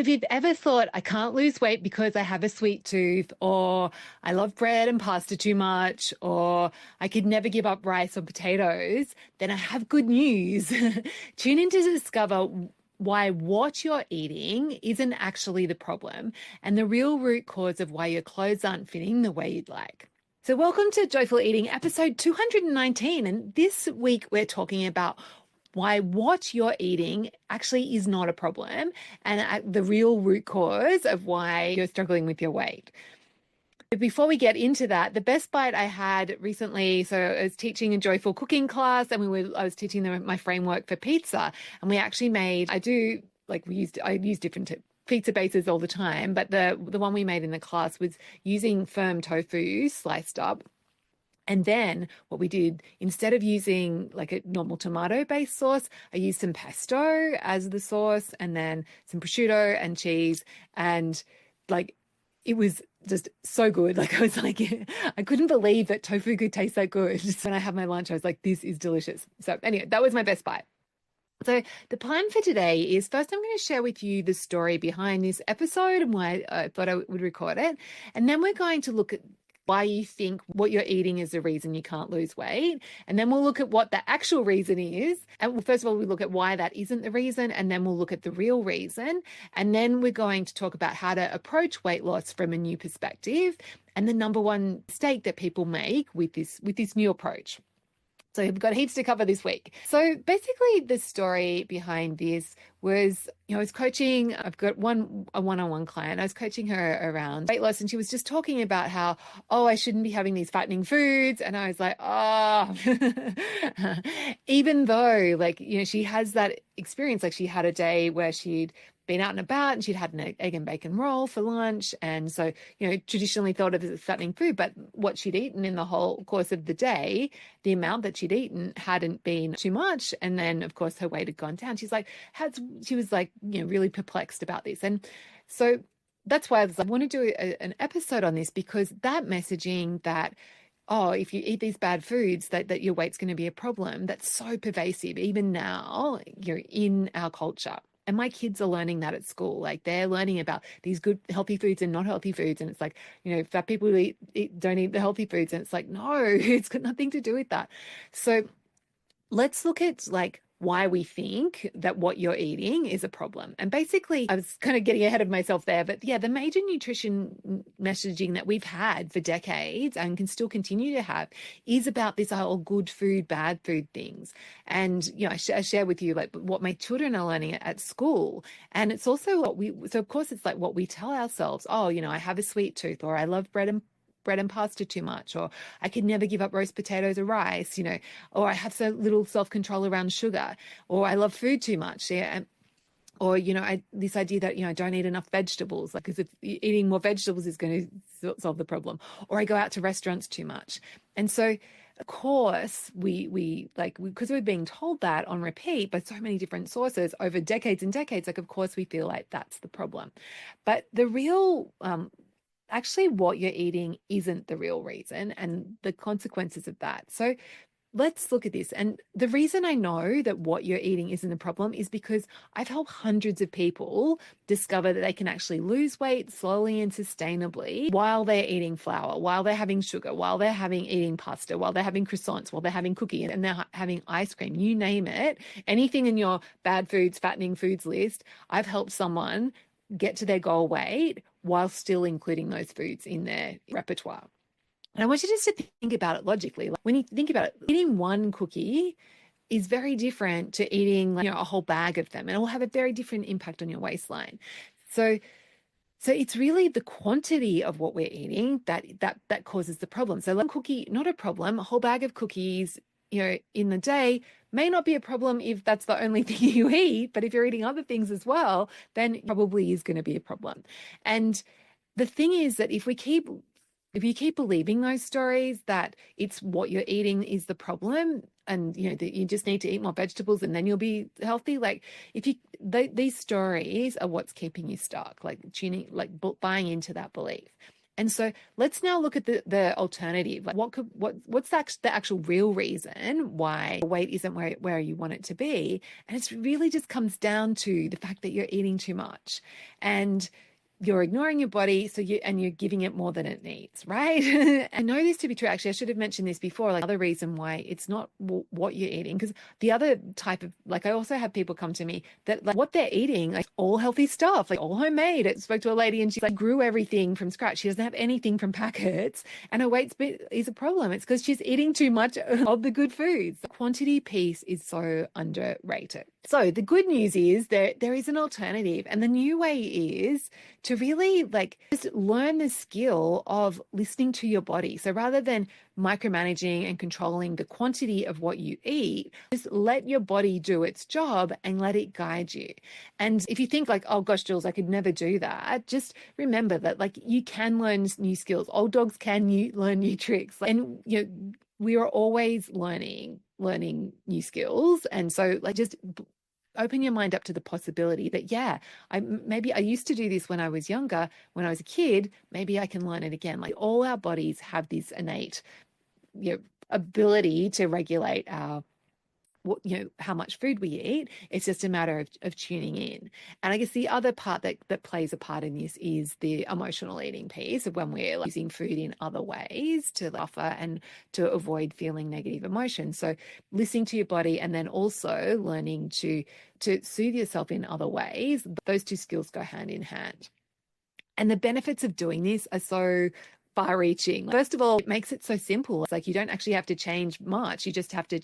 if you've ever thought, I can't lose weight because I have a sweet tooth, or I love bread and pasta too much, or I could never give up rice or potatoes, then I have good news. Tune in to discover why what you're eating isn't actually the problem and the real root cause of why your clothes aren't fitting the way you'd like. So welcome to Joyful Eating, episode 219. And this week we're talking about why what you're eating actually is not a problem and the real root cause of why you're struggling with your weight. But before we get into that, the best bite I had recently, so I was teaching a joyful cooking class and I was teaching them my framework for pizza, and we actually made, I use different pizza bases all the time, but the one we made in the class was using firm tofu sliced up. And then what we did, instead of using like a normal tomato-based sauce, I used some pesto as the sauce and then some prosciutto and cheese. And like, it was just so good. Like, I was like, I couldn't believe that tofu could taste that good. Just when I had my lunch, I was like, this is delicious. So anyway, that was my best bite. So the plan for today is, first I'm going to share with you the story behind this episode and why I thought I would record it. And then we're going to look at why you think what you're eating is the reason you can't lose weight. And then we'll look at what the actual reason is. And first of all, we look at why that isn't the reason, and then we'll look at the real reason. And then we're going to talk about how to approach weight loss from a new perspective and the number one mistake that people make with this new approach. So we've got heaps to cover this week. So basically the story behind this was, I was coaching, I've got a one-on-one client. I was coaching her around weight loss and she was just talking about how, I shouldn't be having these fattening foods. And I was like, even though she has that experience, like she had a day where she'd been out and about and she'd had an egg and bacon roll for lunch. And so, traditionally thought of it as a fattening food, but what she'd eaten in the whole course of the day, the amount that she'd eaten hadn't been too much. And then of course her weight had gone down. She was really perplexed about this. And so that's why I want to do an episode on this, because that messaging that, if you eat these bad foods, that your weight's going to be a problem, that's so pervasive, even now, you're in our culture. And my kids are learning that at school. Like, they're learning about these good healthy foods and not healthy foods. And it's like, fat people don't eat the healthy foods. And it's like, no, it's got nothing to do with that. So let's look at why we think that what you're eating is a problem. And basically, I was kind of getting ahead of myself there, but yeah, the major nutrition messaging that we've had for decades and can still continue to have is about this whole good food, bad food things. And, I share with you what my children are learning at school. And it's also so of course it's what we tell ourselves, I have a sweet tooth, or I love bread and pasta too much, or I could never give up roast potatoes or rice, or I have so little self-control around sugar, or I love food too much. Yeah. Or, this idea that, I don't eat enough vegetables, because if eating more vegetables is going to solve the problem, or I go out to restaurants too much. And so, of course, because we're being told that on repeat by so many different sources over decades and decades, of course we feel like that's the problem. But the real, actually what you're eating isn't the real reason and the consequences of that. So let's look at this. And the reason I know that what you're eating isn't the problem is because I've helped hundreds of people discover that they can actually lose weight slowly and sustainably while they're eating flour, while they're having sugar, while they're eating pasta, while they're having croissants, while they're having cookies, and they're having ice cream, you name it, anything in your bad foods, fattening foods list. I've helped someone get to their goal weight while still including those foods in their repertoire. And I want you just to think about it logically. When you think about it, eating one cookie is very different to eating a whole bag of them, and it will have a very different impact on your waistline. So it's really the quantity of what we're eating that causes the problem. So one cookie, not a problem. A whole bag of cookies, in the day may not be a problem if that's the only thing you eat, but if you're eating other things as well, then it probably is going to be a problem. And the thing is that if you keep believing those stories that it's what you're eating is the problem, and that you just need to eat more vegetables and then you'll be healthy, these stories are what's keeping you stuck, buying into that belief. And so let's now look at the alternative. Like what's the actual real reason why weight isn't where you want it to be? And it's really just comes down to the fact that you're eating too much and you're ignoring your body, you're giving it more than it needs, right? I know this to be true. Actually, I should have mentioned this before. Like, other reason why it's not what you're eating, because the other type of, like, I also have people come to me that, like, what they're eating, like, all healthy stuff, like all homemade. I spoke to a lady and she, like, grew everything from scratch. She doesn't have anything from packets, and her weight is a problem. It's because she's eating too much of the good foods. The quantity piece is so underrated. So the good news is that there is an alternative, and the new way is to really, like, just learn the skill of listening to your body. So rather than micromanaging and controlling the quantity of what you eat, just let your body do its job and let it guide you. And if you think, like, oh gosh, Jules, I could never do that, just remember that, like, you can learn new skills. Old dogs can learn new tricks. And, we are always learning new skills. And so, like, just open your mind up to the possibility that, yeah, maybe I used to do this when I was younger, when I was a kid, maybe I can learn it again. Like, all our bodies have this innate, ability to regulate our, how much food we eat. It's just a matter of tuning in. And I guess the other part that plays a part in this is the emotional eating piece of when we're, like, using food in other ways to offer and to avoid feeling negative emotions. So listening to your body, and then also learning to soothe yourself in other ways. Those two skills go hand in hand. And the benefits of doing this are so far-reaching. First of all, it makes it so simple. It's like you don't actually have to change much. You just have to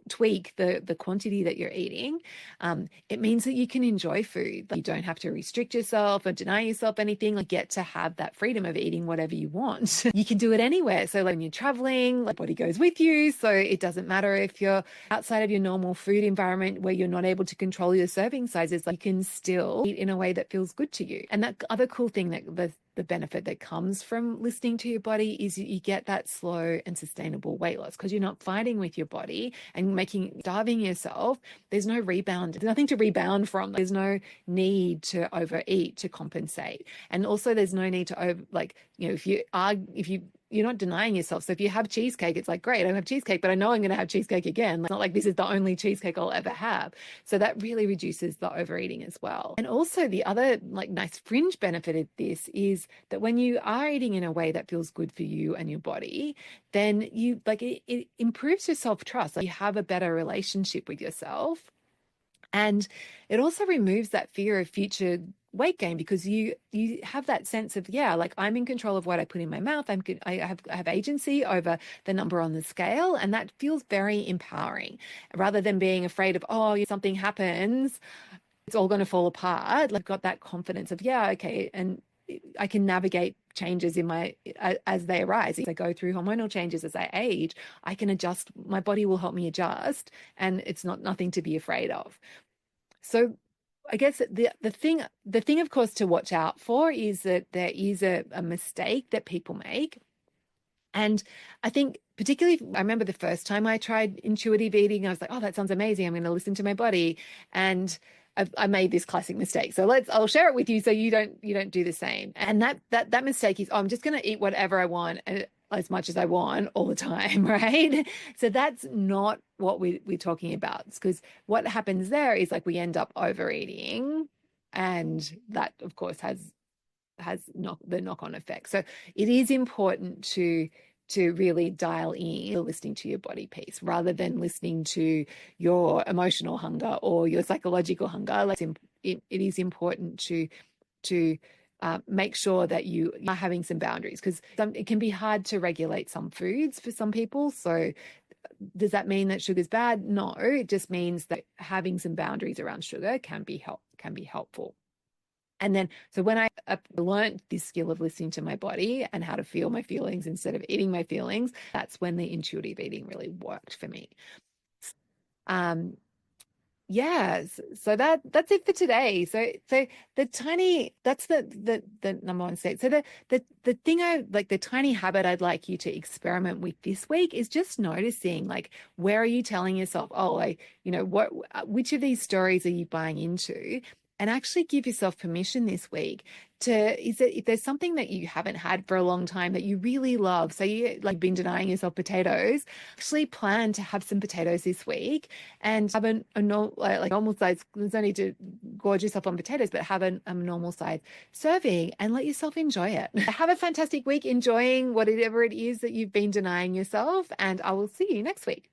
tweak the quantity that you're eating. It means that you can enjoy food. You don't have to restrict yourself or deny yourself anything. Like, get to have that freedom of eating whatever you want. You can do it anywhere. So, like, when you're traveling, like, body goes with you. So it doesn't matter if you're outside of your normal food environment where you're not able to control your serving sizes. Like, you can still eat in a way that feels good to you. And that other cool thing, that the benefit that comes from listening to your body, is you get that slow and sustainable weight loss, because you're not fighting with your body and starving yourself. There's no rebound. There's nothing to rebound from. There's no need to overeat to compensate. And also there's no need to if you're not denying yourself. So if you have cheesecake, it's like, great, I have cheesecake, but I know I'm going to have cheesecake again. It's not like this is the only cheesecake I'll ever have. So that really reduces the overeating as well. And also the other, like, nice fringe benefit of this is that when you are eating in a way that feels good for you and your body, then it improves your self-trust. Like, you have a better relationship with yourself. And it also removes that fear of future weight gain, because you have that sense of, yeah, like, I'm in control of what I put in my mouth. I have agency over the number on the scale, and that feels very empowering, rather than being afraid of, oh, if something happens, it's all going to fall apart. Like, I've got that confidence of, yeah, okay, and I can navigate changes in as they arise. As I go through hormonal changes as I age, I can adjust. My body will help me adjust, and it's nothing to be afraid of. So I guess the thing, of course, to watch out for is that there is a mistake that people make. And I think, particularly, I remember the first time I tried intuitive eating, I was like, oh, that sounds amazing. I'm going to listen to my body. And I made this classic mistake. So I'll share it with you so you don't do the same. And that mistake is, oh, I'm just going to eat whatever I want, as much as I want, all the time, right? So that's not what we're talking about, because what happens there is, like, we end up overeating, and that, of course, has the knock-on effect. So it is important to really dial in listening to your body piece, rather than listening to your emotional hunger or your psychological hunger. Like, it is important to make sure that you are having some boundaries, because it can be hard to regulate some foods for some people. So does that mean that sugar's bad? No, it just means that having some boundaries around sugar can be helpful. And then, so when I learned this skill of listening to my body and how to feel my feelings instead of eating my feelings, that's when the intuitive eating really worked for me. Yes, so that's it for today. So that's the number one state. So the thing the tiny habit I'd like you to experiment with this week is just noticing, like, where are you telling yourself, oh, which of these stories are you buying into? and actually give yourself permission this week to, is it, if there's something that you haven't had for a long time that you really love, so you like been denying yourself potatoes, actually plan to have some potatoes this week and have a no, like normal size. There's no need to gorge yourself on potatoes, but have a normal size serving and let yourself enjoy it. Have a fantastic week enjoying whatever it is that you've been denying yourself, and I will see you next week.